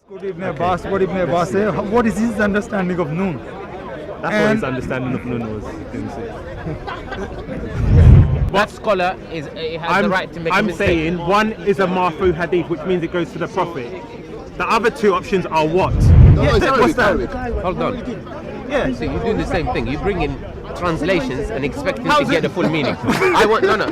Go to Ibn Abbas, what Ibn Abbas say, what is his understanding of noon? That's what his understanding of noon was. That scholar has the right to make a I'm mistake. saying one is a marfu hadith, which means it goes to the Prophet. The other two options are what? What's that? Hold on. Yeah. So you're doing the same thing. You bring in translations and expecting to get the full meaning. I want no.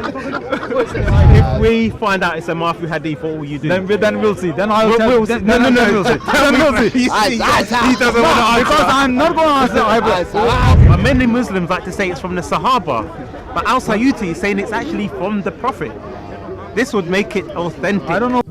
If we find out it's a marfu hadith, what will you do? Then we'll see. Then I'll tell we'll see. No. Then we'll see. Then we'll see. He doesn't want to answer. Because I'm not going to answer. Many Muslims like to say it's from the Sahaba, but Al Sayyuti is saying it's actually from the Prophet. This would make it authentic. I don't know.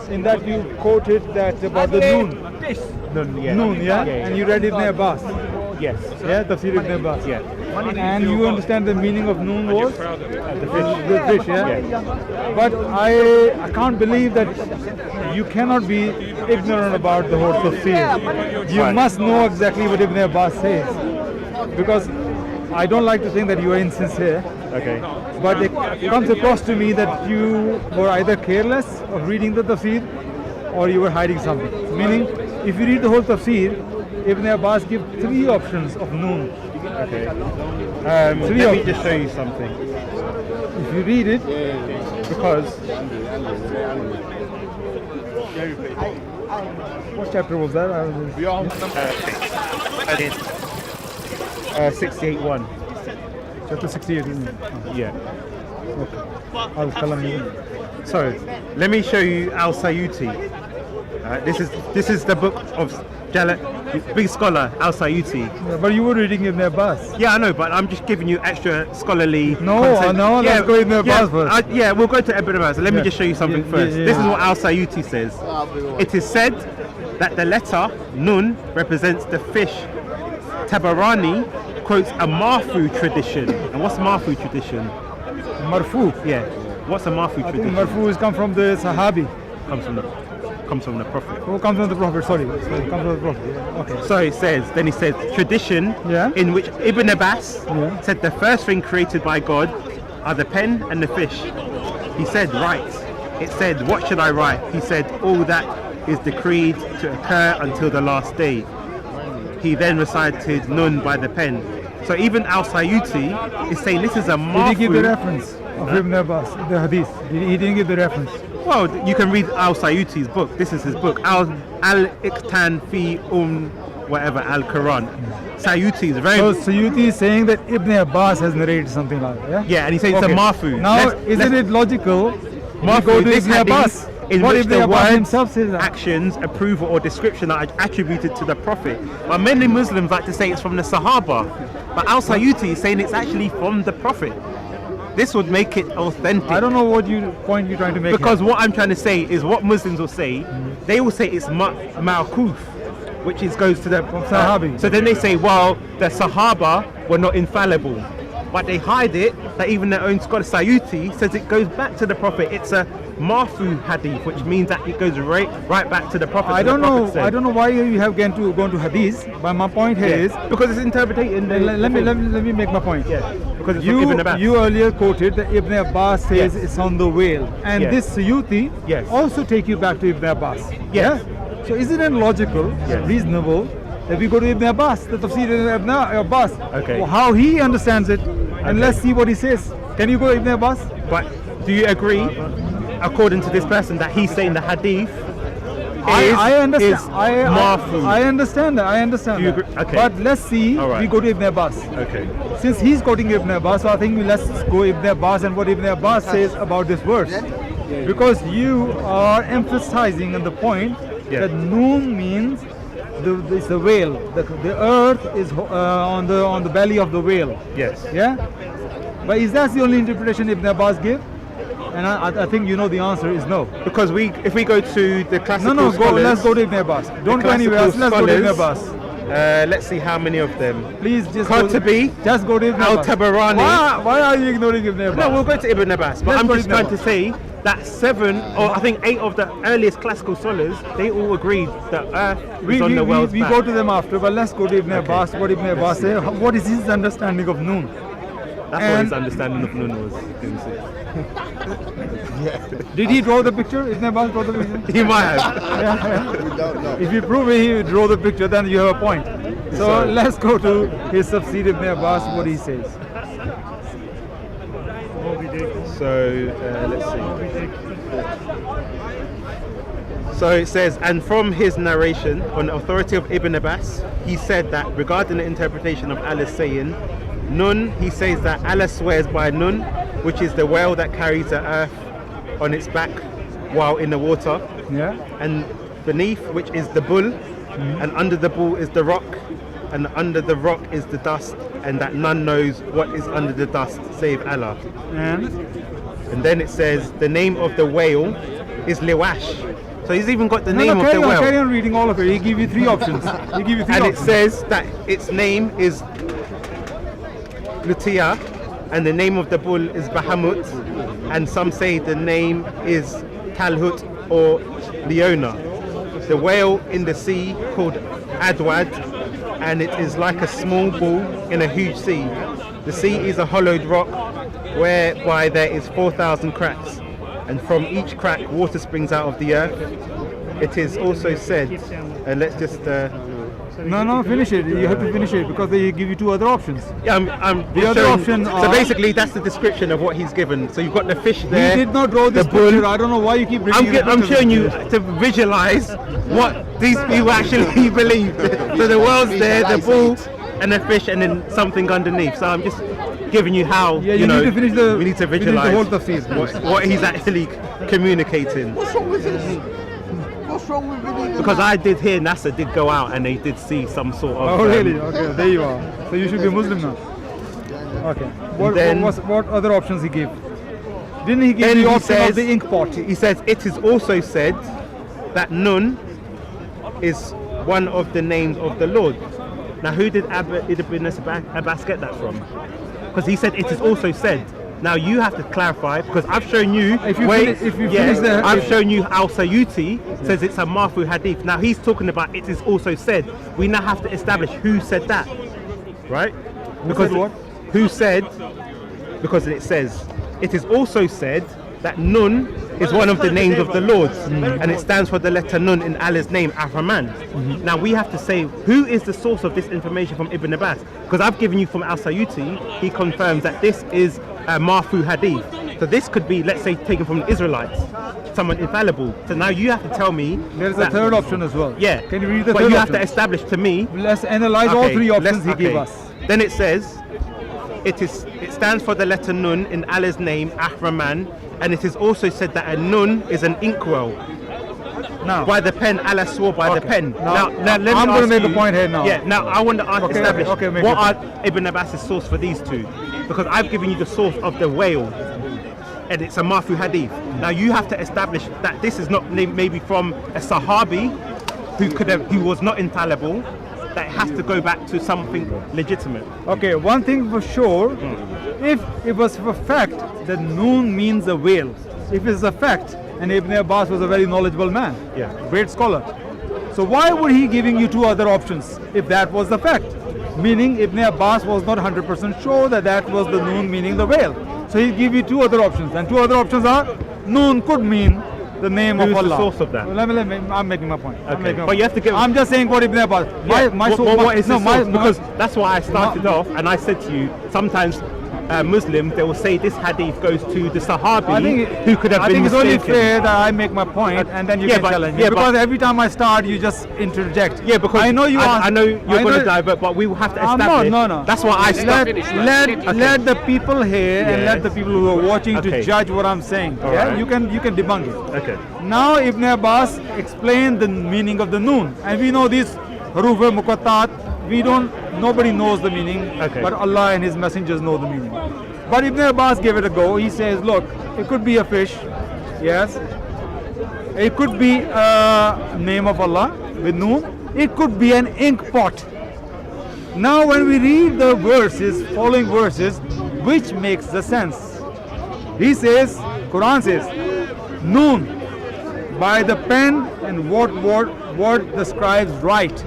In that you quoted that about the noon. Noon, yeah? And you read Ibn Abbas. Yes. Yeah, Tafsir Ibn Abbas. Yeah. And you understand the meaning of noon was? The fish, yeah? But I can't believe that you cannot be ignorant about the whole Tafsir. You must know exactly what Ibn Abbas says. Because I don't like to think that you are insincere. Okay. But it comes across to me that you were either careless of reading the tafsir or you were hiding something. Meaning, if you read the whole tafsir, Ibn Abbas gives three options of noon. Okay. Let me just show you something. If you read it, Because what chapter was that? 68:1. Chapter 68, isn't it? Yeah. Okay. Al-Kalami. So let me show you Al Sayyuti. This is the book of big scholar Al Sayyuti. Yeah, but you were reading Ibn Abbas. Yeah, I know, but I'm just giving you extra scholarly. No, content. let's go Ibn Abbas first. Yeah, we'll go to Ibn Abbas. Let me just show you something first. This is what Al Sayyuti says. It is said that the letter Nun represents the fish. Tabarani quotes a Marfu tradition. And what's Marfu tradition? Marfu. Yeah. What's a Marfu I tradition? think Marfu has come from the Sahabi. Comes from the Prophet. Oh, comes from the Prophet, sorry. Comes from the Prophet. Yeah. Okay. So he says tradition in which Ibn Abbas said the first thing created by God are the pen and the fish. He said, write. It said, what should I write? He said, all that is decreed to occur until the last day. He then recited Nun by the pen. So even Al Sayyuti is saying this is a marfu. Did he give the reference of Ibn Abbas, the hadith? He didn't give the reference. Well, you can read Al Sayyuti's book. This is his book. Al-Iqtan fi whatever, Al-Quran. Sayyuti is very... So Sayyuti is saying that Ibn Abbas has narrated something like that, yeah? Yeah, and he says it's a marfu. Now, isn't it logical Marfu, go to this Ibn Abbas? in what which Ibn the Abbas words, himself says that? actions, approval or description are attributed to the Prophet. But many Muslims like to say it's from the Sahaba. But Al Sayyuti is saying it's actually from the Prophet. This would make it authentic. I don't know what point you're trying to make. Because what I'm trying to say is what Muslims will say, they will say it's ma'kuf, which goes to the Sahabi. So then they say, well, the Sahaba were not infallible. But they hide it, that even their own scholar Sayyuti says it goes back to the Prophet. It's a marfu hadith, which means that it goes right back to the Prophet. I don't know why you have gone to hadith, but my point here is because it's interpreted. Let me make my point. Yeah. Because it's from Ibn Abbas. You earlier quoted that Ibn Abbas says it's on the whale, and this Sayyuti also take you back to Ibn Abbas. Yes. Yeah? So isn't it logical, reasonable, that we go to Ibn Abbas, the tafsir of Ibn Abbas, how he understands it, and let's see what he says. Can you go to Ibn Abbas? But do you agree, according to this person, that he's saying the hadith I understand. marfu? I understand that. I understand Do you that. agree? Okay. But let's see. Right. We go to Ibn Abbas. Okay. Since he's quoting Ibn Abbas, so I think let's go Ibn Abbas and what Ibn Abbas says about this verse. Because you are emphasizing on the point that Noon means it's the whale. The earth is on the belly of the whale. Yes. Yeah. But is that the only interpretation Ibn Abbas gave? And I think you know the answer is no. Because if we go to the classical scholars, let's go to Ibn Abbas. Don't go anywhere else. Let's go to Ibn Abbas. Let's see how many of them. Please just go to Ibn Abbas. Al-Tabarani. Why are you ignoring Ibn Abbas? No, we'll go to Ibn Abbas. But I'm just trying to say that 7 or I think 8 of the earliest classical scholars, they all agreed that Earth is on the world's we back. go to them after, but let's go to Ibn Abbas. What Ibn Abbas said, what is his understanding of noon? That's what his understanding of Nun was. Did he draw the picture? Ibn Abbas draw the picture? He might have. We don't know. If you prove he drew the picture, then you have a point. So let's go to his subsidiary Ibn Abbas, what he says. So let's see. So it says, and from his narration on the authority of Ibn Abbas, he said that regarding the interpretation of Allah's saying, Nun, he says that Allah swears by Nun, which is the whale that carries the earth on its back while in the water. Yeah. And beneath, which is the bull, and under the bull is the rock, and under the rock is the dust, and that none knows what is under the dust save Allah. And then it says the name of the whale is Liwash. So he's even got the name of the whale. Carry on reading all of it. He give you 3 options. He give you 3 and options. it says that its name is Lutia, and the name of the bull is Bahamut, and some say the name is Talhut or Leona. The whale in the sea called Adwad, and it is like a small bull in a huge sea. The sea is a hollowed rock whereby there is 4,000 cracks, and from each crack water springs out of the earth. It is also said, and let's just No, finish it. You have to finish it because they give you 2 other options. Yeah, The other option so are- basically that's the description of what he's given. So you've got the fish there. He did not draw this the bull. picture. I don't know why you keep bringing I'm showing you to visualize what these people actually believe. So the world's there, the bull, and the fish, and then something underneath. So I'm just giving you how Yeah, you know need to finish the. we need to finish visualize the whole tafsir. what he's actually communicating. What's wrong with this? What's wrong with believing Because that? I did hear NASA did go out and they did see some sort of. Oh really? Okay, there you are. So you should be Muslim now. Okay. What other options he gave? Didn't he give Then the he option says, of the ink pot? He says it is also said that Nun is one of the names of the Lord. Now, who did Ibn Abbas get that from? Because he said it is also said. Now you have to clarify because I've shown you. I've shown you Al Sayyuti says it's a Marfu hadith. Now he's talking about it is also said. We now have to establish who said that, right? Because what? Who said? Because it says it is also said that Nun is one of the names of the Lord, and it stands for the letter Nun in Allah's name, Ar-Rahman. Now we have to say who is the source of this information from Ibn Abbas, because I've given you from Al Sayyuti. He confirms that this is a Marfu hadith. So this could be, let's say, taken from the Israelites, someone infallible. So now you have to tell me. There's a third option as well. Yeah. Can you read the but third you option? have to establish to me. Let's analyze all 3 options he gave us. Then it says, it stands for the letter Nun in Allah's name, Ar-Rahman, and it is also said that a Nun is an inkwell. Now, By the pen, Allah swore by the pen. Now, let me I'm going to ask make a you- point here now. Yeah, now I want to establish make what it. are Ibn Abbas's source for these 2. Because I've given you the source of the whale, and it's a Marfu hadith. Now you have to establish that this is not maybe from a Sahabi who was not infallible, that it has to go back to something legitimate. Okay, one thing for sure, if it was for fact that Noon means a whale, if it's a fact, and Ibn Abbas was a very knowledgeable man, Yeah. great scholar, so why would he giving you 2 other options if that was the fact? Meaning Ibn Abbas was not 100% sure that was the Noon meaning the whale. So he give you 2 other options, and 2 other options are Noon could mean the name Who's of Allah. the source of that? Let me, I'm making my point. I'm Okay, making my but point. you have to give- I'm just saying what Ibn Abbas. What is the source? Because that's why I started off, and I said to you, sometimes Muslims, they will say this hadith goes to the Sahabi who could have I been think it's only mistaken. fair that I make my point and then you Yeah, can but- challenge me. yeah, Because but- every time I start, you just interject. Yeah, because I know you are. I know you're going to divert, but we will have to I'm establish. no. That's why I started. Let the people here and let Yes. the people who are watching to Okay. judge what I'm saying. All Yeah, right. you can debunk it. Okay. Now Ibn Abbas explained the meaning of the noon, and we know these huruf muqattat. Nobody knows the meaning, Okay. but Allah and His messengers know the meaning. But Ibn Abbas gave it a go. He says, look, it could be a fish, yes. It could be a name of Allah with noon. It could be an ink pot. Now when we read the verses, following verses, which makes the sense? He says, Quran says, Noon, by the pen, and what the scribes write.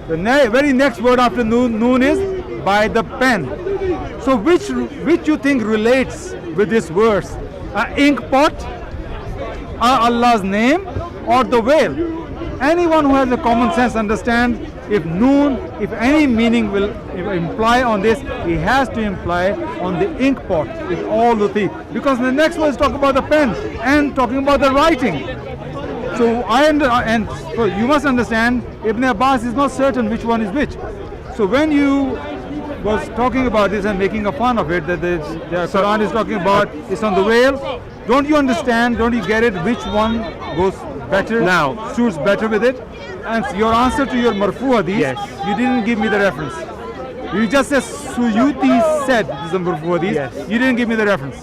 The very next word after noon is by the pen. So which you think relates with this verse? Ink pot, Allah's name, or the whale? Anyone who has a common sense understands if noon, if any meaning will imply on this, it has to imply on the ink pot with all the things. Because the next verse talk about the pen and talking about the writing. So so you must understand, Ibn Abbas is not certain which one is which. So when you was talking about this and making a fun of it, that the Quran is talking about it's on the whale, don't you understand, don't you get it, which one goes better, now suits better with it? And your answer to your marfu hadith, yes, you didn't give me the reference. You just said Suyuti said this is a marfu hadith. Yes. You didn't give me the reference.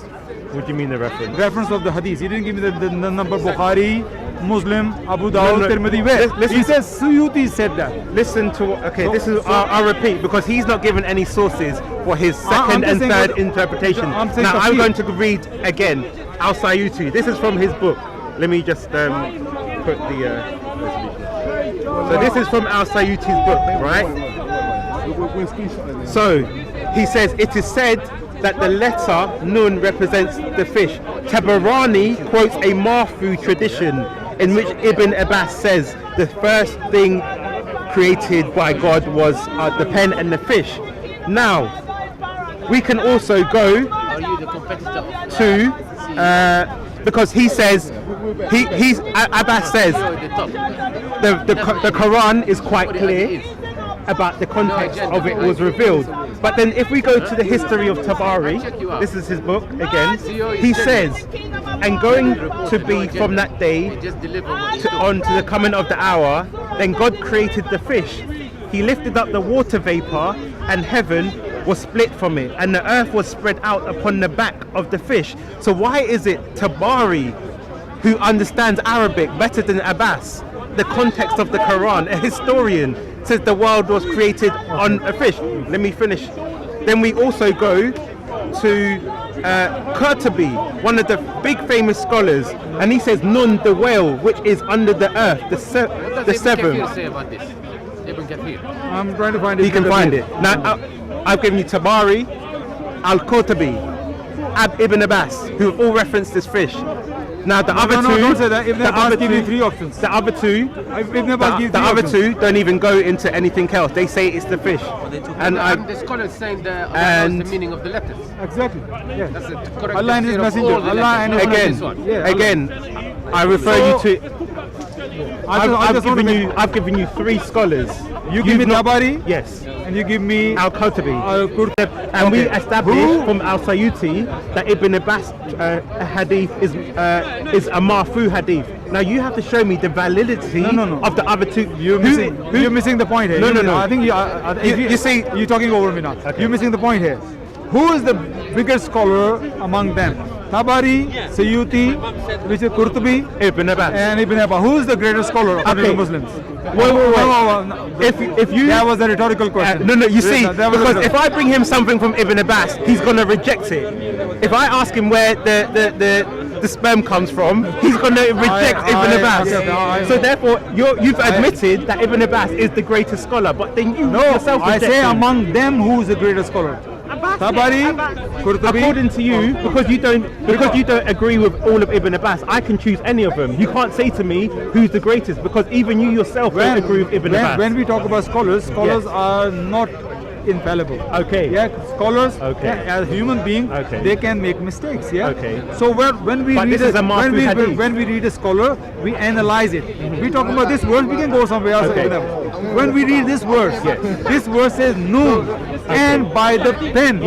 What do you mean the reference? Reference of the hadith. You didn't give me the number Bukhari, Muslim, Abu Dawud, Tirmidhi. Where? He says Suyuti said that. Listen to, okay, this is, I'll repeat, because he's not given any sources for his second and third interpretation. Now I'm going to read again, Al-Sayuti. This is from his book. Let me just put the so this is from Al-Sayuti's book, right? So he says, it is said that the letter Nun represents the fish. Tabarani quotes a Marfu tradition in which Ibn Abbas says the first thing created by God was the pen and the fish. Now, we can also go to because he says Abbas says the Quran is quite clear about the context of it was revealed. But then if we go to the history of Tabari, this is his book again, he says, and going to be from that day on to the coming of the hour, then God created the fish. He lifted up the water vapor, and heaven was split from it, and the earth was spread out upon the back of the fish. So why is it Tabari, who understands Arabic better than Abbas, the context of the Quran, a historian, says the world was created on a fish? Let me finish. Then we also go to Qurtubi, one of the big famous scholars, and he says Nun, the whale, which is under the earth, the seventh. What does Ibn Kathir say about this? Ibn Kathir. I'm trying to find it. You can find it. Now, I've given you Tabari, Al-Qurtubi, Ibn Abbas, who have all referenced this fish. Now the other two, don't say that. Ibn Abbas give you three options. The other two, Ibn Abbas give the three other options. two don't even go into anything else. They say it's the fish. And the scholars saying that Allah knows the meaning of the letters. Exactly. Yeah. That's the correct Allah and His tafsir of Messenger. all the Allah and letters. His again, I refer you to. I've given you three scholars. You give me Tabari, yes, and you give me Al-Qurtubi. And we established from Al-Sayuti that Ibn Abbas hadith is a Marfu hadith. Now you have to show me the validity of the other two. You're missing the point here. No. I think you see, you're talking over me now. Okay. You're missing the point here. Who is the biggest scholar among them? Tabari, Sayuti, which is Qurtubi, Ibn Abbas, and Ibn Abbas. Who is the greatest scholar according to Muslims? Wait. If you that was a rhetorical question. No. You see, because if I bring him something from Ibn Abbas, he's gonna reject it. If I ask him where the sperm comes from, he's gonna reject Ibn Abbas. So therefore, you've admitted that Ibn Abbas is the greatest scholar, but then you yourself reject I say him. among them, who is the greatest scholar? Tabari, Qurtubi. According to you, because you don't agree with all of Ibn Abbas, I can choose any of them. You can't say to me who's the greatest, because even you yourself don't agree with Ibn Abbas. When we talk about scholars are not infallible. Okay. Yeah, scholars as human beings, they can make mistakes. Yeah. Okay. So when we read a scholar, we analyze it. We talk about this verse, we can go somewhere else. When we read this verse, this verse says Noon, and by the pen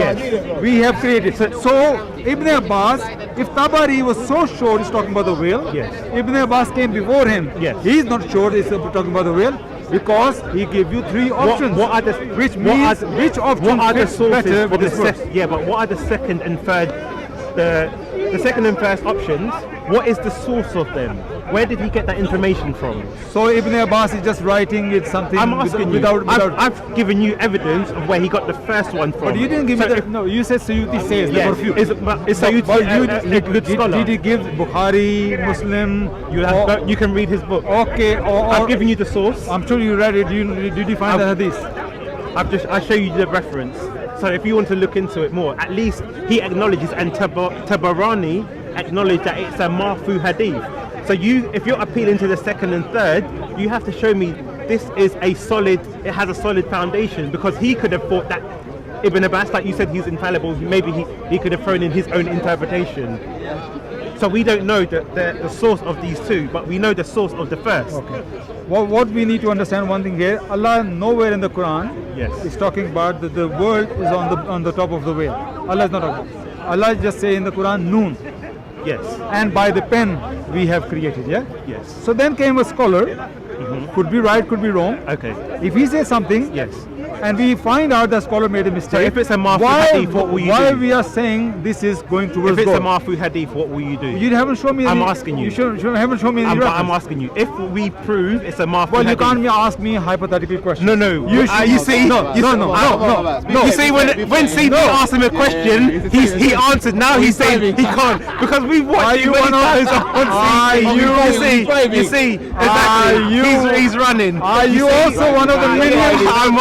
we have created. So Ibn Abbas, if Tabari was so sure he's talking about the whale, Ibn Abbas came before him. He's not sure he's talking about the whale, because he gave you three options. Which option fits better with this verse? But what are the second and third? The second and first options what is the source of them? Where did he get that information from? So Ibn Abbas is just writing it something I'm asking without. I've given you evidence of where he got the first one from. But you didn't give me the. No, you said Suyuti says. Yes. There were Is Suyuti a good scholar? Did he give Bukhari, Muslim? You can read his book. Okay. I've given you the source. I'm sure you read it. Did you find the hadith? I'll show you the reference. So if you want to look into it more, at least he acknowledges, and Tabarani acknowledged that it's a marfu hadith. So if you're appealing to the second and third, you have to show me this is it has a solid foundation, because he could have thought that Ibn Abbas, like you said, he's infallible. Maybe he could have thrown in his own interpretation. So we don't know the source of these two, but we know the source of the first. Okay. Well, what we need to understand one thing here: Allah nowhere in the Quran is talking about that the world is on the top of the whale. Allah is not talking. Allah just say in the Quran, Noon. Yes. And by the pen we have created. Yeah. Yes. So then came a scholar. Could be right, could be wrong. Okay. If he says something, yes, and we find out the scholar made a mistake. So if it's a marfu hadith, what will you do? Why we are saying this is going towards God? If it's God? a marfu hadith, what will you do? You haven't shown me. I'm asking you. You haven't shown me any reference. I'm asking you. If we prove it's a marfu hadith. Well, you can't ask me hypothetical questions. No. You see? No. You see, when CB asked him a question, he answered. Now he's saying he can't, because we've watched it many times on CB. You see, exactly. He's running. Are you also one of the millions? I'm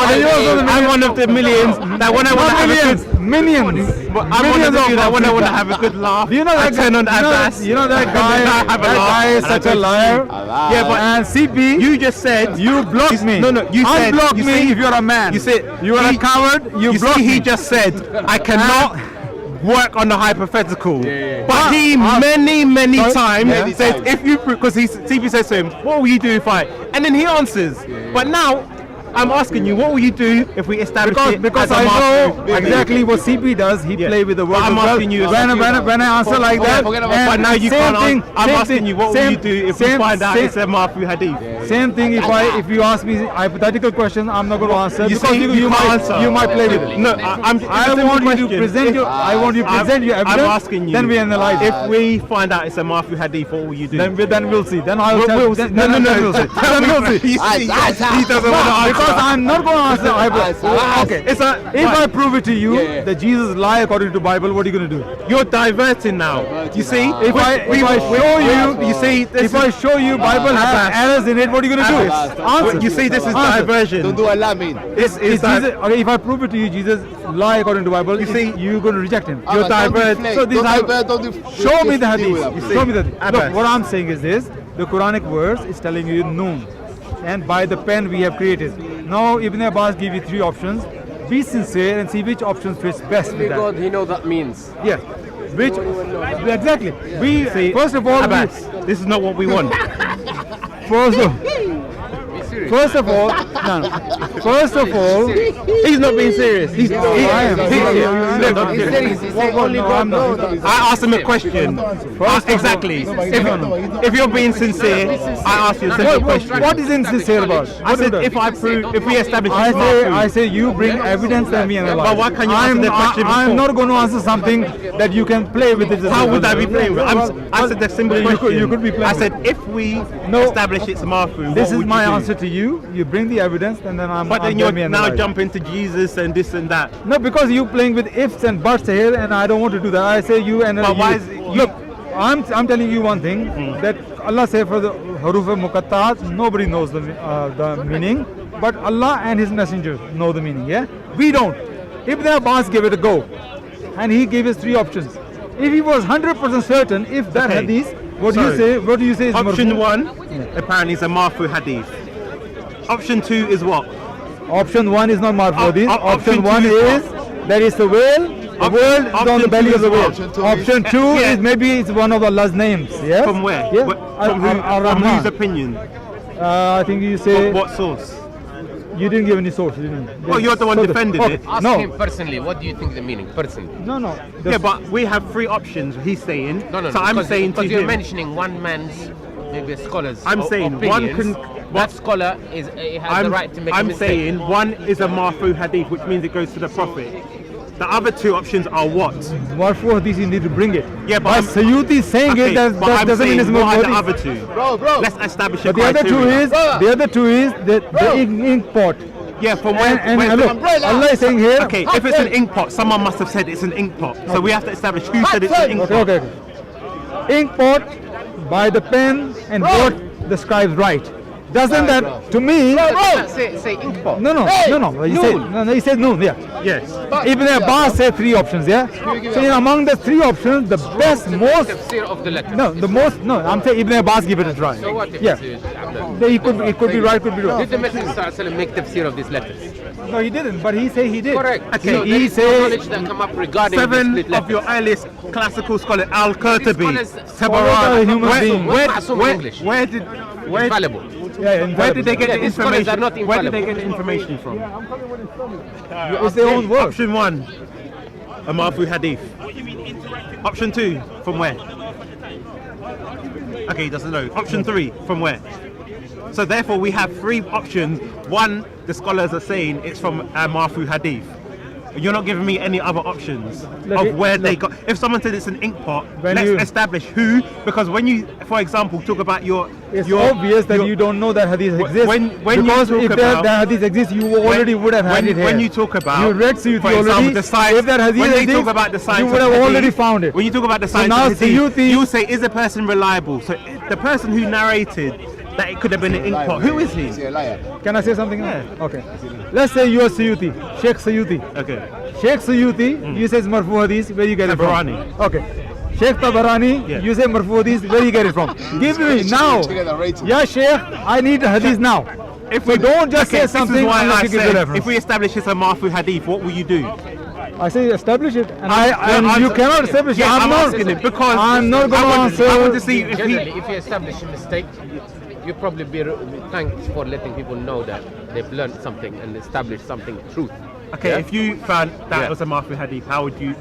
one of the millions that when I want to have a good millions. I'm one of the few that when I want to have a good laugh, you know that I turn on Abbas. You know that guy. That guy is such a liar. Yeah, but and CP, you just said you blocked me. No, you said unblock me if you're a man. You said you are a coward. You blocked me. He just said I cannot work on the hypothetical. But he many times says if you because CP says to him, what will you do if I? And then he answers. But now I'm asking you, what will you do if we establish it? Because I know exactly what CP does. He play with the words. I'm asking you. When I answer like that, but now you can't. I'm asking you, what will you do if we find out it's a marfu hadith? Same thing. If you ask me hypothetical questions, I'm not going to answer because you might play with it. No, I want you to present your. I want you to present your evidence. I'm asking you. Then we analyze. If we find out it's a marfu hadith, what will you do? Then we'll see. Then I'll tell. No. Then we'll see. He doesn't want to answer. Because I'm not going to answer. Okay. If I prove it to you that Jesus lied according to Bible, what are you going to do? You're diverting now. You see, if I show you, if I show you Bible has errors in it, what are you going to do? Answer. You see, this is diversion. Don't do Allah mean. Okay, if I prove it to you, Jesus lied according to Bible, you see, you're going to reject him. You're diverting. So this show me the hadith. Show me the hadith. Look, what I'm saying is this: the Quranic verse is telling you Noon, and by the pen we have created. Now Ibn Abbas give you three options. Be sincere and see which option fits best with that. God, he know that means. Yes. Which exactly? We see. First of all, Abbas, this is not what we want. First of all, he's not being serious. I am. I asked him a question. Exactly. If you're being sincere, I ask you a simple question. What is insincere about? I said if we establish. I say you bring evidence and we analyze. But why can't you answer the question before? I'm not going to answer something that you can play with. How would I be playing with? I said the simple question. You could be playing. I said if we establish it's marfu. This is my answer to you. You bring the evidence and then I'm. But then you're now jumping to Jesus and this and that. No, because you playing with ifs and buts here, and I don't want to do that. I say you and but why is look. I'm telling you one thing that Allah said for the huruf muqattat, nobody knows the meaning, but Allah and His Messenger know the meaning. Yeah, we don't. Ibn Abbas gave it a go, and he gave us three options. If he was 100% certain, if that hadith, what do you say? What do you say? Is option one, apparently, is a marfu hadith. Option two is what? Option one is not marfu hadith. Option one is that is the whale. The world is on the belly of the whale. Option two is maybe it's one of Allah's names. Yes. From where? Yeah. From whose opinion? I think you say. What source? You didn't give any source, didn't you? Oh, you're the one defending it. Ask him personally. What do you think the meaning? Personally. No. Yeah, but we have three options. He's saying. No. So I'm saying to because you're him, mentioning one man's, maybe a scholar's. I'm saying opinions, one can. That scholar has the right to make a I'm mistake. saying one is a marfu hadith, which means it goes to the Prophet. The other two options are what? Marfu hadith, you need to bring it. Yeah, but Sayyuti saying it, that doesn't mean it's what are the marfu. other two? Bro. Let's establish a But the other two is the ink pot. Yeah, from where? And look, Allah is saying here. Okay, if it's an ink pot, someone must have said it's an ink pot. So we have to establish who said it's an ink pot. Okay. Ink pot by the pen and both the scribes right. Doesn't that to me? Say ink pot. No. He said noon. Yeah. Yes. Ibn Abbas said three options. Yeah. So among the three options, the best, most. Tafsir of the letter. No, the most. No, I'm saying Ibn Abbas give it a try. So what if Yeah. It could be right, could be wrong. Did the Messenger make tafsir of these letters? No, he didn't, but he said he did. Correct. Okay, So he there is said- no knowledge that come up regarding the 7 split of letters. your earliest classical scholars, Al-Qurtubi, These scholars follow the human being. where did Infallible. where did they get the these scholars information? are not Where did they infallible. get the information from? It's their own word. Option 1, a Marfu Hadith. Option 2, from where? Okay, he doesn't know. Option 3, from where? So therefore we have 3 options. 1, the scholars are saying it's from a Marfu Hadith. You're not giving me any other options of where they got. If someone said it's an ink pot, let's establish who. Because when you, for example, talk about It's obvious that you don't know that hadith exists. when because you talk if about that hadith exists, you already would have had it here. When you talk about, you read Suyuti for example, already. the science, If that hadith when they exists, talk about the science, you would of have hadith, already found it. When you talk about the science, now of hadith, Suyuti, you say, is a person reliable? So the person who narrated that it could have been an ink pot, who is he? He's a liar. Can I say something? Yeah. Okay. Let's say you are Suyuti, Sheikh Suyuti. Okay. Sheikh Suyuti, you say Marfu hadith, where you get it from? Tabarani. Okay. Sheikh Tabarani, Yeah. you say Marfu hadith, where you get it from? Give me now. Together, rating. Yeah, Sheikh, I need a hadith now. If we don't just say this is something why unless I you give the said, reference. if we establish it's a Marfu Hadith, what will you do? I say establish it, and I'm- you cannot establish Yeah, it. I'm asking it because I'm not going to I answer. want to see if Generally, he. if you establish a mistake, you probably be thanks for letting people know that they've learned something and established something truth. Okay, Yeah? if you found that Yeah. was a Marfu Hadith,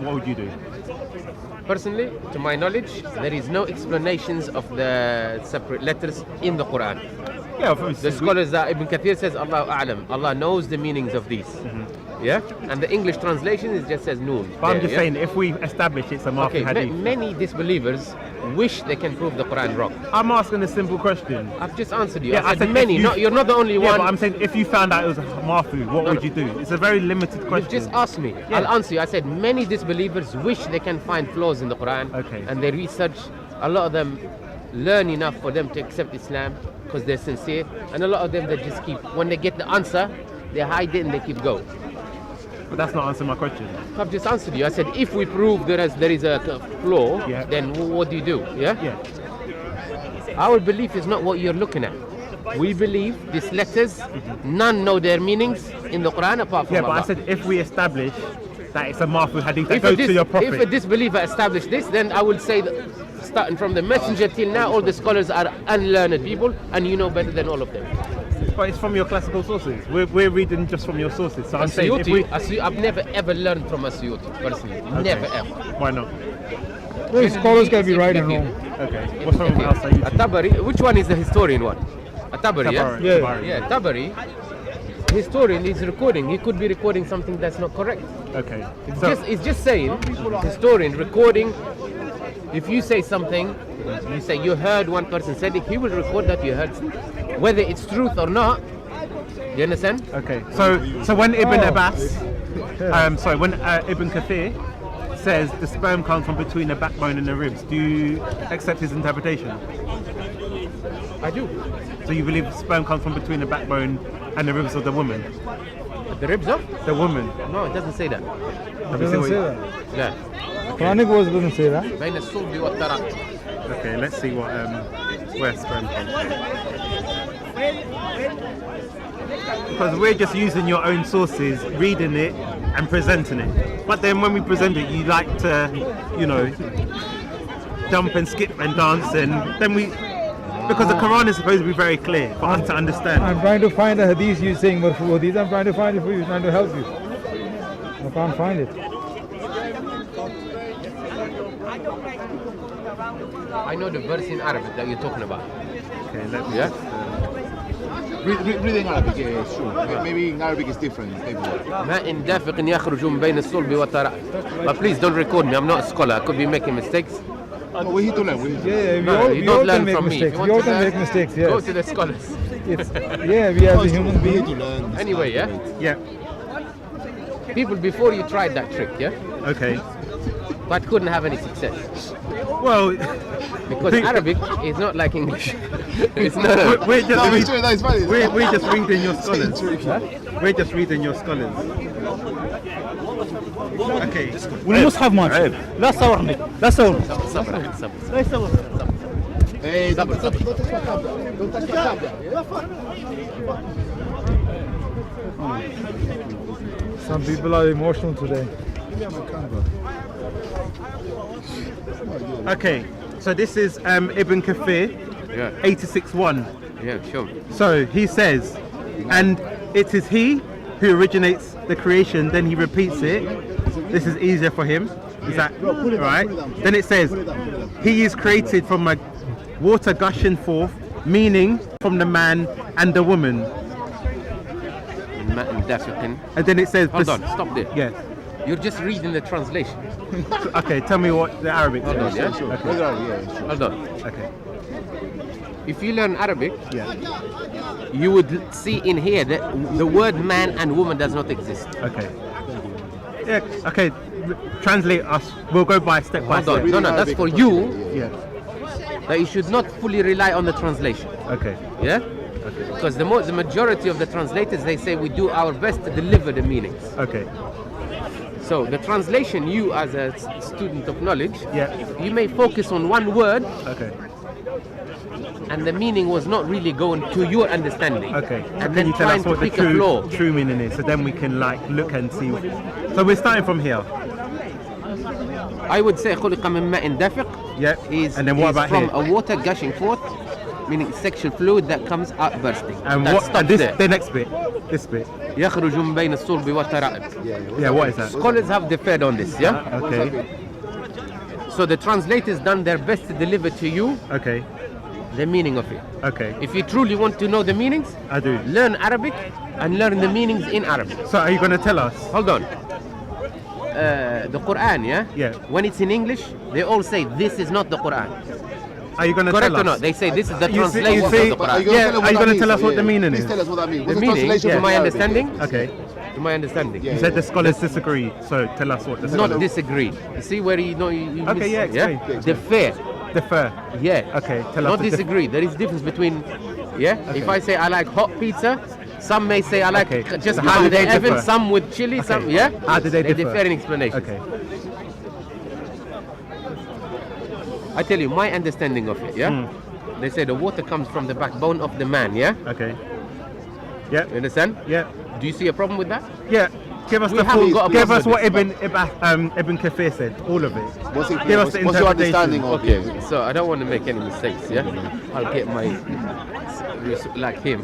what would you do? Personally, to my knowledge, there is no explanations of the separate letters in the Quran. Yeah, obviously. The scholars that Ibn Kathir says, Allah A'lam, Allah knows the meanings of these. Yeah? And the English translation is just says noon. But I'm there, just yeah? saying, if we establish it's a Marfu Okay, Hadith, many disbelievers wish they can prove the Quran wrong. I'm asking a simple question. I've just answered you. Yeah, I said if many. you- You're not the only Yeah, one. but I'm saying if you found out it was a Marfu, what would no. you do? It's a very limited You've question. just asked me. Yeah. I'll answer you. I said many disbelievers wish they can find flaws in the Quran. Okay. And they research. A lot of them learn enough for them to accept Islam because they're sincere. And a lot of them, they just keep, when they get the answer, they hide it and they keep going. But that's not answering my question. I've just answered you. I said if we prove there is a flaw, Yeah. then what do you do? Yeah? Yeah. Our belief is not what you're looking at. We believe these letters, none know their meanings in the Quran apart from Yeah, but Allah. I said if we establish that it's a Marfu Hadith that If goes to your prophet. if a disbeliever established this, then I would say that starting from the messenger till now, all the scholars are unlearned people, and you know better than all of them. But it's from your classical sources. We're reading just from your sources. So I'm saying if we. I've never ever learned from a Suyuti, personally. Never ever. Why not? Well, scholars can be right and wrong. Okay. What's wrong with Al-Sayyid? At-Tabari, which one is the historian one? At-Tabari, yeah? Tabari. Yeah. Tabari. Yeah, Tabari. Historian is recording. He could be recording something that's not correct. Okay. It's just saying, historian recording. If you say something, you say you heard one person said it, he will record that you heard, whether it's truth or not. You understand? Okay. So when Ibn Abbas, when Ibn Kathir says the sperm comes from between the backbone and the ribs, do you accept his interpretation? I do. So you believe sperm comes from between the backbone and the ribs of the woman? The ribs of? The woman. No, it doesn't say that. It doesn't say that. Yeah. Quranic verse doesn't say that. بين الصلب والتراب. Okay, let's see what where sperm comes from. Because we're just using your own sources, reading it and presenting it. But then when we present it, you like to, jump and skip and dance, and then because the Quran is supposed to be very clear for us to understand. I'm trying to find a hadith you saying Marfu hadith. I'm trying to find it for you, trying to help you. I can't find it. I know the verse in Arabic that you're talking about. Okay, let me Yeah? just, Reading Arabic, yeah, it's true. Maybe in Arabic it's different. ماء دافق يخرج من بين الصلب والترائب. But please don't record me. I'm not a scholar. I could be making mistakes. No, we're here to learn. We all can make mistakes. We all can make mistakes. Yes. Go to the scholars. Yeah, we as a human being. to learn. Anyway, yeah. Yeah. People before you tried that trick, yeah, Okay. but couldn't have any success Well, because Arabic is not like English. It's not. we're just No, it's true. No, it's funny. we're just reading your scholars. We're just reading your scholars. Okay. والمصحف ماشي لا تصورني لا تصور صبر صبر لا يصور Hey, صبر صبر. don't touch the tablet. Some people are emotional today. Okay. So this is Ibn Kathir, Yeah, 86:1. yeah, sure. So he says, and it is he who originates the creation, then he repeats it. This is easier for him. Is that right? Then it says, he is created from a water gushing forth, meaning from the man and the woman. ماء دافق. And then it says, Hold on, stop there. Yes. You're just reading the translation. Okay, tell me what the Arabic Hold on, says. yeah. Sure. Okay. Yeah, sure. Hold on. Okay. If you learn Arabic, Yeah. you would see in here that the word man and woman does not exist. Okay. Yeah. Okay. Translate us. We'll go by step by Hold on. step. No, no, that's for you. Yeah. That you should not fully rely on the translation. Okay. Yeah? Because the majority of the translators, they say we do our best to deliver the meanings. Okay. So the translation, you as a student of knowledge, Yeah. you may focus on one word Okay. and the meaning was not really going to your understanding. Okay. And Can then you tell trying us to what the pick a flaw. true meaning is, so then we can like look and see. So we're starting from here. I would say خلق من ماء دافق Yeah. is, And then what is about from here? a water gushing forth, meaning sexual fluid that comes out bursting. And that what? stops And this there. the next bit. This bit. يخرج من بين الصلب والترائب. Yeah. What is that? Scholars have differed on this, yeah? Okay. So the translators done their best to deliver to you Okay. the meaning of it. Okay. If you truly want to know the meanings, I do. learn Arabic and learn the meanings in Arabic. So are you going to tell us? Hold on. The Quran, yeah? Yeah. When it's in English, they all say this is not the Quran. Are you going to Correct tell us? or not? They say this is the You see- translation you see- of the But Quran. Yeah, are you gonna tell us what the meaning Please is? tell us what that means. The What's the meaning, translation to from my Arabic? understanding, Okay. to my understanding, You said the scholars disagree, so tell us what the not scholars. disagreed. You see where you know you Okay, yeah, explain. Defer. Defer. Yeah. Okay, tell us Not the disagree. There is difference between, yeah. If I say I like hot pizza, some may say I like Okay. just So how how do they they oven, differ? some with chili, Okay. some yeah. How do they differ? differ in explanation. Okay. I tell you my understanding of it. Yeah. They say the water comes from the backbone of the man. Yeah. Okay. Yeah. You understand? Yeah. Do you see a problem with that? Yeah. Give us We the haven't full. got a Give problem us with what Ibn Kathir said. All of it. What's it? Give us the What's your interpretation. understanding of Okay. it? So I don't want to make any mistakes. Yeah. I'll get my like him.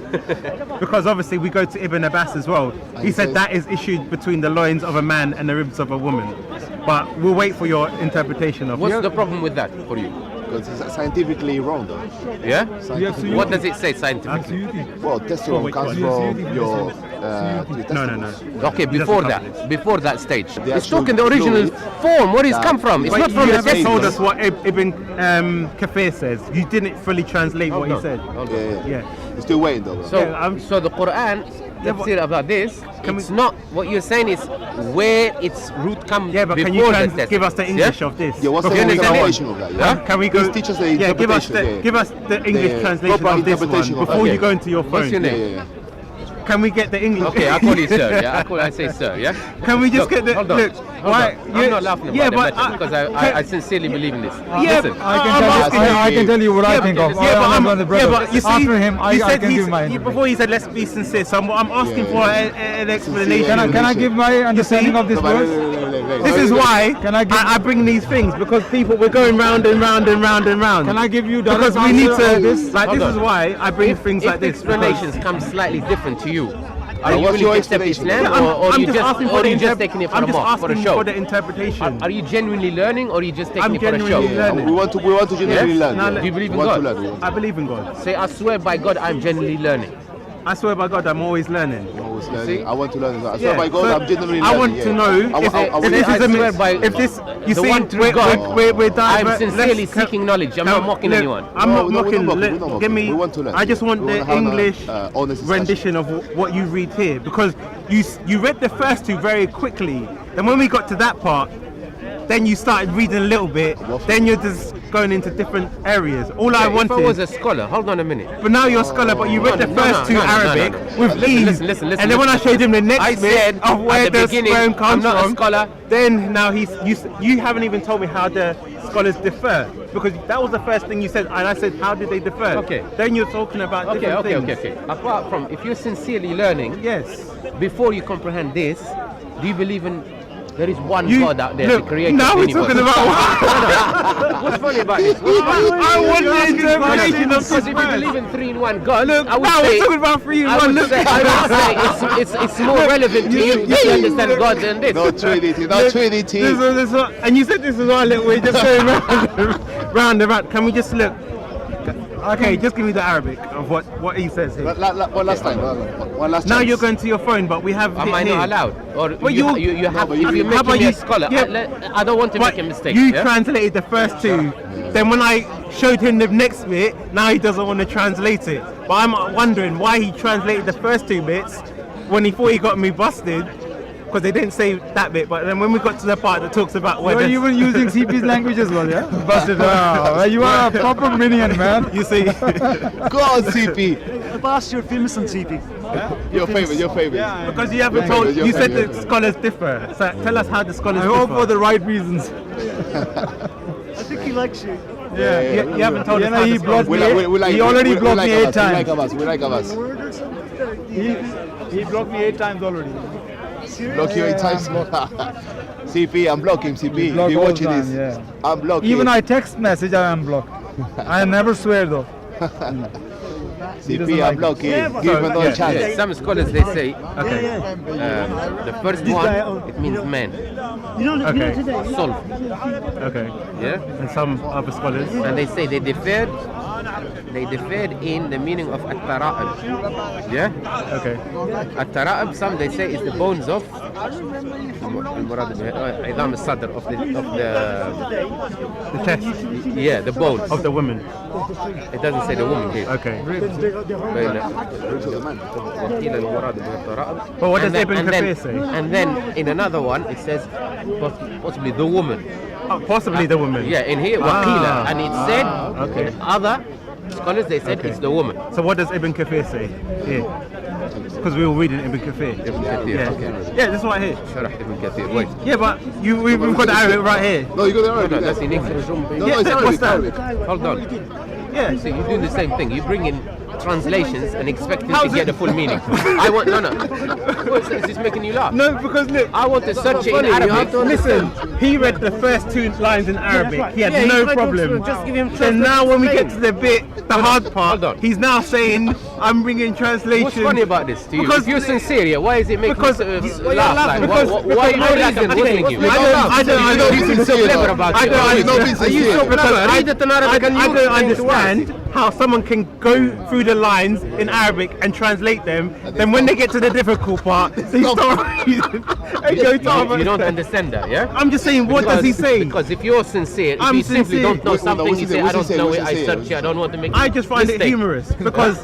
Because obviously we go to Ibn Abbas as well. He said says- that is issued between the loins of a man and the ribs of a woman. But we'll wait for your interpretation of What's it. the problem with that for you? Because it's scientifically wrong, though. Yeah. Yes, What does it say scientifically? Well, testosterone wait, comes what? from your No. Okay, He before doesn't that, cover before that stage, The it's actual talking the original fluid form. Where it's that- come from? It's Wait, not from you the haven't text. told us what Ibn Kathir says. You didn't fully translate what he Hold on, said. hold on. Yeah. Yeah. You're still waiting, though. So, Yeah, I'm- so the Quran, tafsir about this, it's not what you're saying is where its root comes Yeah, but before can you the text. give us the English of this? Yeah, what's the Before we go on? interpretation of that? Huh? Can we go? Please teach us the yeah, give us interpretation, give us the English The translation proper of this one interpretation of before that. you go into your What's phone. your Yeah, name? yeah, Can we get the English? Okay, I call you sir. Yeah, I say sir. Yeah. Can we just Look, get the hold on, look? hold Why? on. I'm not laughing about yeah, the but message because I sincerely believe in this. yeah, Listen, I can tell you what I think of. Yeah, but I'm the brother. but you see, After him, you I said can he's- give my he- before he said let's be sincere. So I'm asking for an explanation. Can I give my understanding of this verse? This is why Can I give- I bring these things because people we're going round and round and round and round. Can I give you direct because we need answer to of this? like Hold this on. is why I bring things if like the this. explanations come slightly different to you, are you what's willing your to accept explanation? Islam, or I'm you just asking for or the you just interp- taking it for I'm a just mock, for a asking show? for the interpretation. Are you genuinely learning, or are you just taking I'm it for a show? genuinely learning. We want to genuinely Yes? learn. Now, yeah. do you believe in We want God? to learn. I believe in God. Say, I swear by God, I'm genuinely learning. I swear by God, I'm always learning. I'm always See? learning. I want to learn as well. I Yeah, swear by God, so I'm genuinely I learning. want to know if this I is a swear by if this you the see one true we're God, we're I'm diver- sincerely let's- seeking knowledge. I'm not mocking look, anyone. I'm No, not no, we're mocking. not mocking, Let- we're not Give mocking. me. We want to learn. I just want We the want to have an, English honest discussion. rendition of what you read here, because you read the first two very quickly. Then when we got to that part, then you started reading a little bit. Then you're just going into different areas. All I If wanted. I was a scholar, hold on a minute. But now you're a scholar, but you read the first two Arabic with ease. Listen, and then when I showed him the next I bit said of where at the the beginning, sperm I'm comes not a from, scholar. then now you haven't even told me how the scholars differ, because that was the first thing you said, and I said, how did they differ? Okay. Then you're talking about different things. Okay. Apart from, if you're sincerely learning, Yes. before you comprehend this, do you believe in there is one You, God out there, look, the creator now of we're the talking universe? about What's funny about this? I want the interpretation of Because if you believe in 3-in-1 God, Look, I would now say, we're talking about 3 in I 1. would Look, say, it's more relevant to you if you understand God than this. No Trinity, no Trinity. This one, and you said this was our little way, just going round and round. Can we just look? Okay, just give me the Arabic of what he says here. One last time. One last time. Now you're going to your phone, but we have. Am it I here. not allowed? Or Well, you you- have, but if you- you're how about making me you- a scholar, yeah. I don't want to But make a mistake. you yeah? translated the first two. Then when I showed him the next bit, now he doesn't want to translate it. But I'm wondering why he translated the first two bits when he thought he got me busted, because they didn't say that bit. But then when we got to the part that talks about You're whether even using CP's language as well, yeah? Busted. Wow. You are a proper minion, man. you see, Go on, CP. Abbas, you're famous on TV. Your favorite. because you haven't Thank told, you, you said thank you. the scholars differ. So tell us how the scholars I differ. hope for the right reasons. I think he likes you. Yeah. You haven't told us how he the scholars blocked differ. me. He already blocked me 8 times. We like Abbas. He blocked me 8 times already. Block you 8 times. CP, I'm blocking CP. block If you're all watching time, this, yeah. I'm blocking. Even I text message, I am blocked. I never swear though. CP, doesn't I'm like blocking. it. Give him another chance. Yeah, some scholars they say Okay. the first This guy, one it means man, You know Okay. today. soul, Okay. yeah, And some other scholars. and they say they differed in the meaning of at-tara'ib, yeah. Okay. At-tara'ib, some they say is the bones of المراد بها عظام الصدر of the The chest yeah, the bones. of the woman. It doesn't say the woman here. Okay. وقيل المراد بها الترائب. But what does And then- Ibn and then- Kathir say? And then in another one it says possibly the woman. Possibly the woman. Yeah, in here waqila, and it said okay. in other scholars they said Okay. it's the woman. So what does Ibn Kathir say here? Because we were reading Ibn Kathir. Ibn Kathir, Yeah. okay. Yeah, this one here. شرح ابن كثير. Wait. Yeah, but we've got the Arabic right here. No, you got the Arabic. Hold on, that's in English. No, Yeah, it's what's Arabic. that? Arabic. Hold on. Yeah. See, you're doing the same thing. You bring in translations and expecting to How's get it- the full meaning. I want no. Is this making you laugh? No, because look. I want to search it in You Arabic. have to listen, he read the first two lines in Arabic. He had no problem. Just give him Then now when we get to the bit, the hard part, Hold on. he's now saying, I'm bringing translation. What's funny about this to you? Because If you're sincere, yeah, why is it making because- you you're laugh? laughing. Like, Because- why are you because- like I'm tickling you? I don't You know, you're so clever about I it. don't, Are you so because clever? Read it in Arabic and you I don't explain to us. understand how someone can go through the lines in Arabic and translate them. Then when they get to the difficult part, they start reading and go to other. You don't understand that, yeah? I'm just saying, what does he say? Because if you're sincere, if I'm you simply sincere. don't know What's something, you say, I don't know it, I sincere? search it, I don't want to make I just find it mistake. humorous because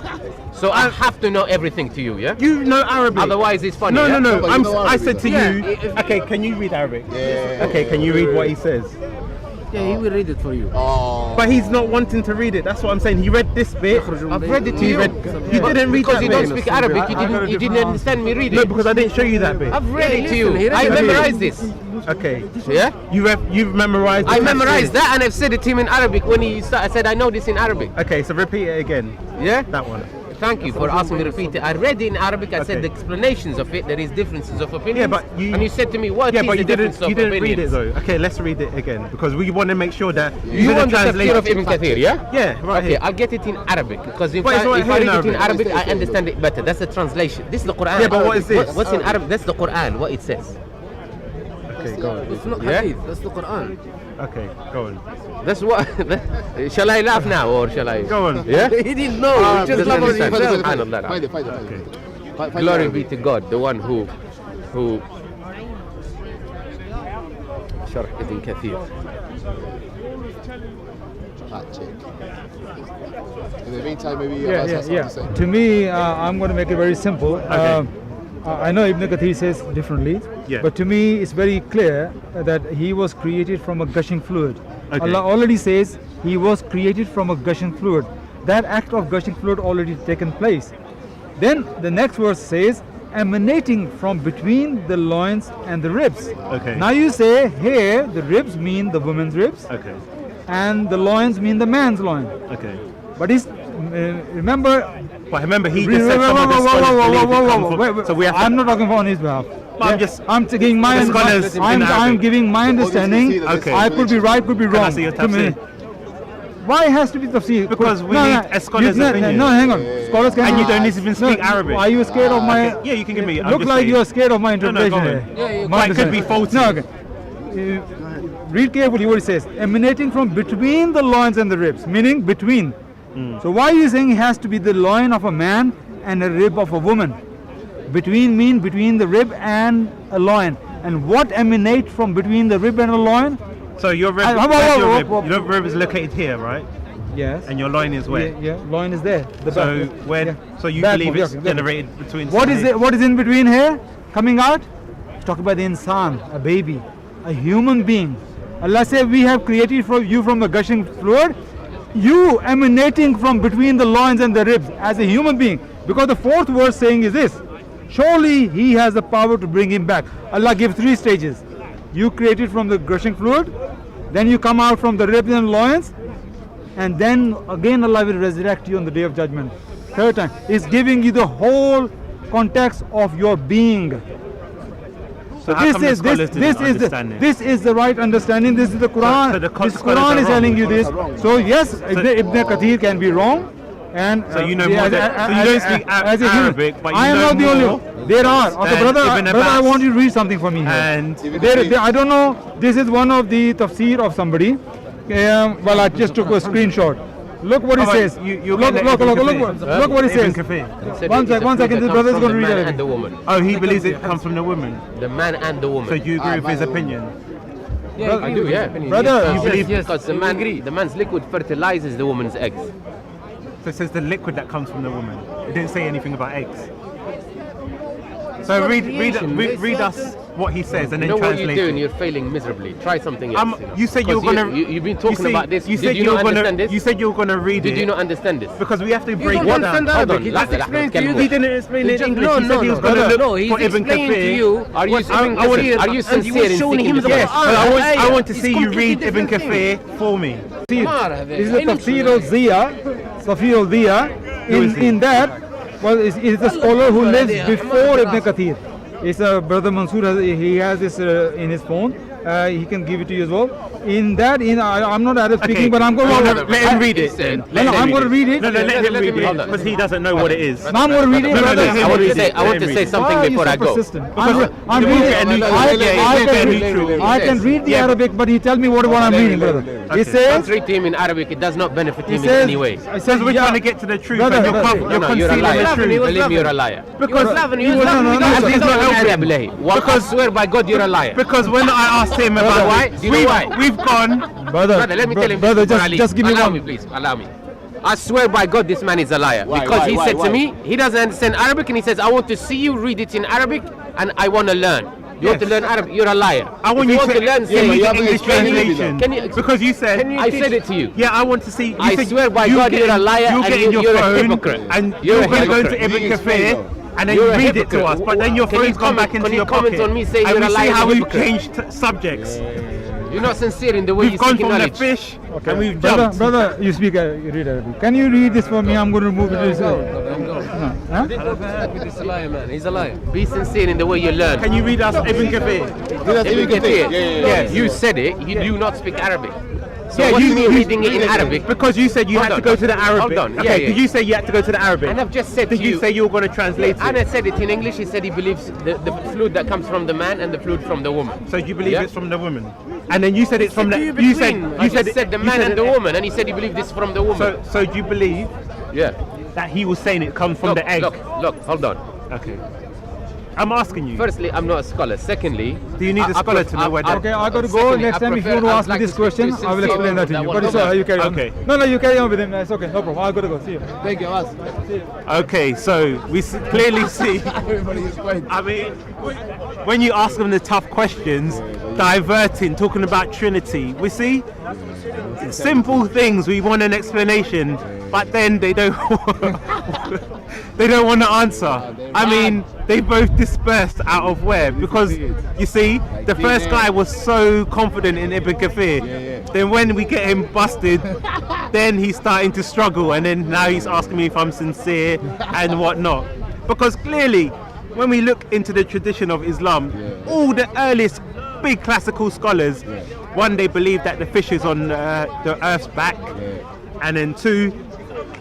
So I have to know everything to you, yeah? you know Arabic. Otherwise it's funny, No, yeah? no, no. But you know I Arabic, said to though. you, Yeah, okay, can you read Arabic? Yeah. Okay, can you read what he says? Yeah, he will read it for you. Oh. But he's not wanting to read it. That's what I'm saying. He read this bit. I've read it to you. You didn't read Because that you bit. don't speak Arabic, you didn't understand me reading. No, because I didn't show you that bit. I've read it to you. I Have you? memorized this. Okay. Yeah? You've memorized. I the memorized passage. that and I've said it to him in Arabic when he started. I said I know this in Arabic. Okay, so repeat it again. Yeah? That one. Thank you for asking me to repeat it. I read it in Arabic. I said Okay. the explanations of it. There is differences of opinion. Yeah, but you- and you said to me, "What Yeah, is but the you didn't. difference of You didn't opinions?" read it though. Okay, let's read it again because we want to make sure that You want the translate tafsir of Ibn Kathir, yeah? Yeah, right Okay, here. I'll get it in Arabic because if, But it's right if I here in read it in Arabic. Arabic, I understand it better. That's a translation. This is the Quran. Yeah, but what is this? What's in Arabic? That's the Quran. What it says. Okay, go on. It's not Yeah? hadith, that's the Quran. Okay, go on. That's what. Shall I laugh now or shall I? Go on. Yeah? He didn't know. He just laughed on himself. Find it. Glory be to God, the one who Sharh Ibn Kathir. In the meantime, maybe Abbas has something to say. To me, I'm going to make it very simple. I know Ibn Kathir says differently, but to me it's very clear that he was created from a gushing fluid. Allah already says he was created from a gushing fluid. That act of gushing fluid already taken place. Then the next verse says, emanating from between the loins and the ribs. Now you say here the ribs mean the woman's ribs, and the loins mean the man's loin. But it's remember he just said some of the scholars believe it comes from- so we have to- I'm not talking on his behalf. I'm giving my The scholars in I'm Arabic. giving my understanding. I could be right, could be wrong. I see your To me. tafsir? Why has to be tafsir? Because we need a scholar's opinion. No, hang on. Scholars can. And you don't even speak Arabic. Are you scared of my? Yeah, you can give me. I'm Look just like saying. you are scared of my No, interpretation go on. here. But it could be faulty. No, okay. Read carefully what it says. Emanating from between the loins and the ribs, meaning between. So why are you saying it has to be the loin of a man and a rib of a woman? Between mean between the rib and a loin. And what emanates from between the rib and a loin? So your rib, your rib is located here, right? Yes. And your loin is where? Yeah, loin is there. The So back. when, so you Back believe one, it's yeah, generated between. What is it? What is in between here? Coming out? It's talking about the insan, a baby, a human being. Allah said we have created for you from the gushing fluid. You emanating from between the loins and the ribs as a human being. Because the fourth verse saying is this: surely He has the power to bring him back. Allah gives 3 stages. You created from the gushing fluid, then you come out from the ribs and loins, and then again Allah will resurrect you on the day of judgment. Third time, it's giving you the whole context of your being. So how come the scholars didn't understand it? this is the right understanding. This is the Quran. So the this scholars Quran are is wrong. telling you this. So yes, Ibn Kathir can be wrong. And So you know more than, so you don't speak Arabic, but you I am know not the more only. There are. Okay, than brother, Ibn brother, I Abbas want you to read something for me here. and I don't know. This is one of the tafsir of somebody. Well, I just took a screenshot. Look what it says. You're Look getting Ibn what it Ibn says. Kafir. One second. This brother is going to read it. it. And the woman. Oh, he believes it comes from the woman. The man and the woman. So do you agree with his opinion? Yeah, I do, yeah. Brother, you believe yes, because the man's liquid fertilizes the woman's eggs. So it says the liquid that comes from the woman. It didn't say anything about eggs. So read us what he says and then You know what translate you're doing? it. You're failing miserably. Try something else. You said you were 'Cause gonna. You've been talking about this. You Did said you you were not gonna. understand this? You said you were gonna read it. Did you not understand this? Because we have to break don't it understand down. Arabic. He Let's just explained to you. explain He didn't explain it in English. No, He said he was no, gonna no. look He's for Ibn explaining to Kathir. you. Are you Ibn Kathir? Are you sincere in seeking this? Yes, but I want to It's see you completely read Ibn different thing. Kathir for me. This is the Tafsir al-Ziya. In that, well, it's a scholar who lives before Ibn Kathir. It's a brother Mansoor. He has this in his phone. He can give it to you as well. In that, I'm not Arab speaking, but I'm going to let him read it. I'm going to read it. No, let him read it because he doesn't know what it is. I'm going to read it. No, brother. let him read it. I want to say something Why are you before so I go. persistent? Because I'm you reading. won't get a neutral. I can read the Yeah, but- Arabic, but he tell me what I'm reading, brother. It says. Translate to him in Arabic. It does not benefit It him in says. any way. It Because says we're yeah. trying to get to the truth Brother, and you're brother. No, concealing you're a the liar. truth. Believe me, you're a liar. Because No. Because I swear by God, you're a liar. Because when I asked him about why? Do you know why? we've gone. Brother, Brother, let me tell him. brother, before I leave. just give me Allow one. me, please. Allow me. I swear by God, this man is a liar. Why, because why, he why, said why? to me, he doesn't understand Arabic, and he says, I want to see you read it in Arabic, and I want to learn. You want to learn Arabic? You're a liar. I want If you want to learn, to say read it. the English Can you- translation. can you- Because you said. I said it to you. Yeah, I want to see. You I said swear by you God, get you're a in- liar You and get in your you're a phone hypocrite. and You're you're a going to go hypocrite. to Ibn You explain Kafir though. and then You're you a read it to hypocrite. us, but then your Can you phone's gone back comment- into can you your comment pocket. on me saying and you're we a see liar how and a we've hypocrite? changed subjects. You're not sincere in the way We've you gone seek from the knowledge. fish and we've Brother, jumped. brother, you speak, you read Arabic. Can you read this for me? I'm going to remove it. No. Huh? He's a liar, man. He's a liar. Be sincere in the way you learn. Can you read us Ibn Kafir? Ibn Kathir. Yeah. You said it. You do not speak Arabic. So what's me reading it in Arabic? Because you said you had to go to the Arabic. Hold on. Okay, Yeah. did you say you had to go to the Arabic? And I've just said Did to you say you were going to translate it? And I said it in English. He said he believes the fluid that comes from the man and the fluid from the woman. So you believe it's from the woman? And then you said it's from the... You said the man and the woman, and he said he believed this from the woman. So do you believe that he was saying it comes from the egg? Look, hold on. Okay. I'm asking you. Firstly, I'm not a scholar. Secondly, do you need a scholar to know where that... Okay, I got to go. Next time if you want to ask me this question, I will explain that to you. But it's alright, you carry on. Okay. No, you carry on with him. It's okay, no problem. I got to go. See you. Thank you, Abbas. Okay, so we clearly see... I mean, when you ask them the tough questions, diverting, talking about Trinity, we see simple things, we want an explanation, but then they don't they don't want to answer. I mean, they both dispersed out of where? Because you see, the first guy was so confident in Ibn Kathir. Then when we get him busted, then he's starting to struggle, and then now he's asking me if I'm sincere and whatnot. Because clearly, when we look into the tradition of Islam, all the earliest big classical scholars, one, they believe that the fish is on the earth's back, and then two,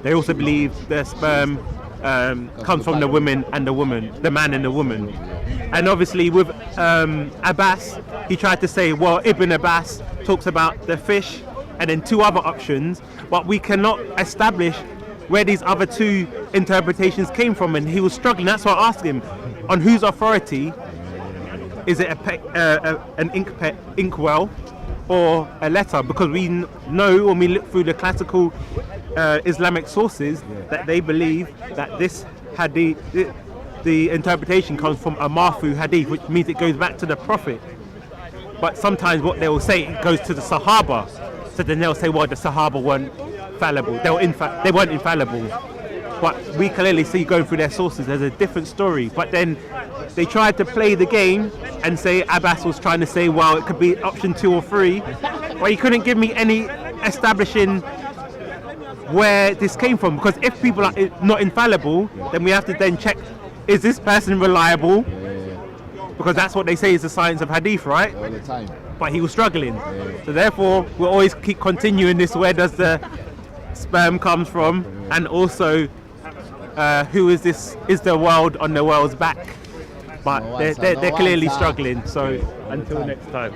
they also believe the sperm comes from the woman and the woman, the man and the woman. And obviously with Abbas, he tried to say, well, Ibn Abbas talks about the fish and then two other options, but we cannot establish where these other two interpretations came from, and he was struggling. That's why I asked him, on whose authority is it an inkwell or a letter? Because we know when we look through the classical Islamic sources that they believe that this hadith, the interpretation comes from a marfu hadith, which means it goes back to the Prophet. But sometimes what they will say, it goes to the Sahaba. So then they'll say, well, the Sahaba weren't fallible. They weren't infallible. But we clearly see, going through their sources, there's a different story. But then they tried to play the game and say Abbas was trying to say, well, it could be option 2 or 3. But he couldn't give me any establishing where this came from. Because if people are not infallible, then we have to then check, is this person reliable? Because that's what they say is the science of hadith, right? All the time. But he was struggling. So therefore, we'll always keep continuing this, where does the sperm comes from, and also who is this, is the world on the world's back? But they're clearly struggling. So until next time.